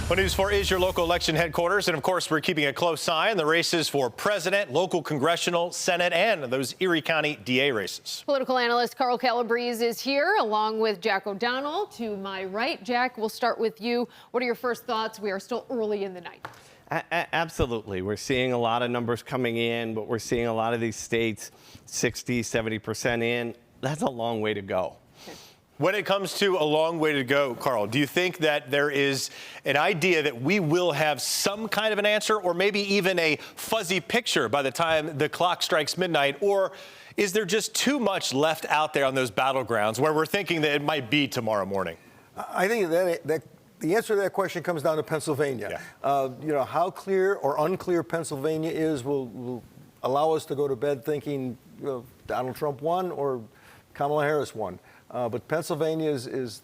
Well, News 4 is your local election headquarters, and of course, we're keeping a close eye on the races for president, local congressional, Senate, and those Erie County DA races. Political analyst Carl Calabrese is here, along with Jack O'Donnell to my right. Jack, we'll start with you. What are your first thoughts? We are still early in the night. Absolutely. We're seeing a lot of numbers coming in, but we're seeing a lot of these states 60, 70% in. That's a long way to go. When it comes to a long way to go, Carl, do you think that there is an idea that we will have some kind of an answer, or maybe even a fuzzy picture by the time the clock strikes midnight? Or is there just too much left out there on those battlegrounds where we're thinking that it might be tomorrow morning? I think that the answer to that question comes down to Pennsylvania. Yeah. How clear or unclear Pennsylvania is will allow us to go to bed thinking Donald Trump won or Kamala Harris won. But Pennsylvania is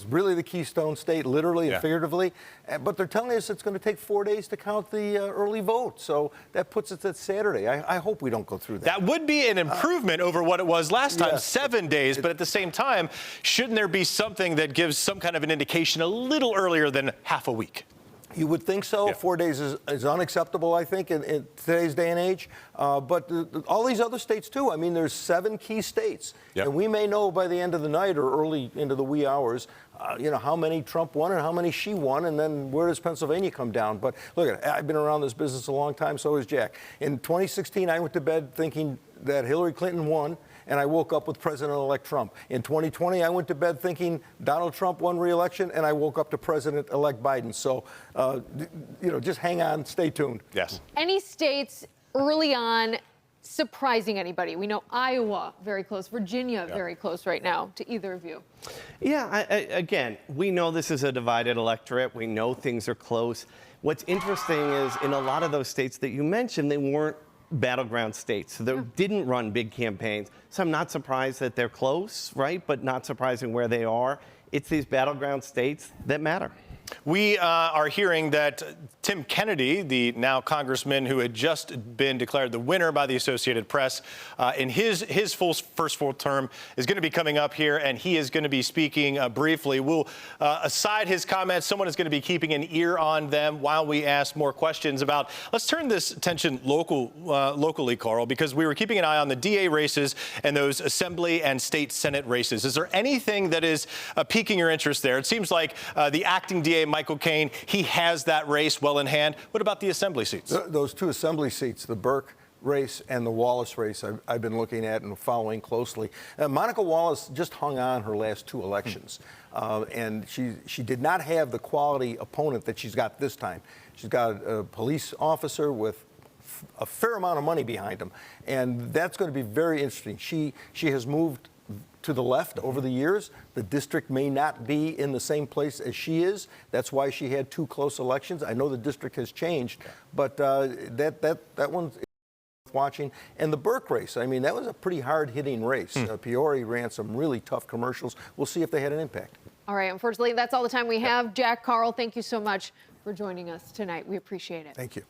really the keystone state, literally and figuratively. But they're telling us it's going to take 4 days to count the early vote. So that puts us at Saturday. I hope we don't go through that. That would be an improvement over what it was last time, 7 days. But at the same time, shouldn't there be something that gives some kind of an indication a little earlier than half a week? You would think so. Yeah. 4 days is unacceptable, I think, in today's day and age. But all these other states, too. I mean, there's 7 key states. Yep. And we may know by the end of the night or early into the wee hours, how many Trump won and how many she won, and then where does Pennsylvania come down? But look, I've been around this business a long time, so has Jack. In 2016, I went to bed thinking that Hillary Clinton won, and I woke up with President-elect Trump. In 2020, I went to bed thinking Donald Trump won re-election, and I woke up to President-elect Biden. So, just hang on, stay tuned. Yes. Any states early on surprising anybody? We know Iowa, very close. Virginia, very close right now to either of you. Yeah, again, we know this is a divided electorate. We know things are close. What's interesting is in a lot of those states that you mentioned, they weren't battleground states. So they didn't run big campaigns. So I'm not surprised that they're close, right? But not surprising where they are. It's these battleground states that matter. We are hearing that Tim Kennedy, the now congressman who had just been declared the winner by the Associated Press, in his first full term is going to be coming up here, and he is going to be speaking briefly. We'll, aside his comments, someone is going to be keeping an ear on them while we ask more questions about. Let's turn this attention locally, Carl, because we were keeping an eye on the DA races and those Assembly and State Senate races. Is there anything that is piquing your interest there? It seems like the acting DA, Michael Cain, he has that race well in hand. What about the Assembly seats? Those 2 Assembly seats, the Burke race and the Wallace race, I've been looking at and following closely. Monica Wallace just hung on her last 2 elections, and she did not have the quality opponent that she's got this time. She's got a police officer with a fair amount of money behind him, and that's going to be very interesting. She has moved to the left over the years. The district may not be in the same place as she is. That's why she had 2 close elections. I know the district has changed, but that one's worth watching. And the Burke race, I mean, that was a pretty hard-hitting race. Peoria ran some really tough commercials. We'll see if they had an impact. All right, unfortunately, that's all the time we have. Jack, Carl, thank you so much for joining us tonight. We appreciate it. Thank you.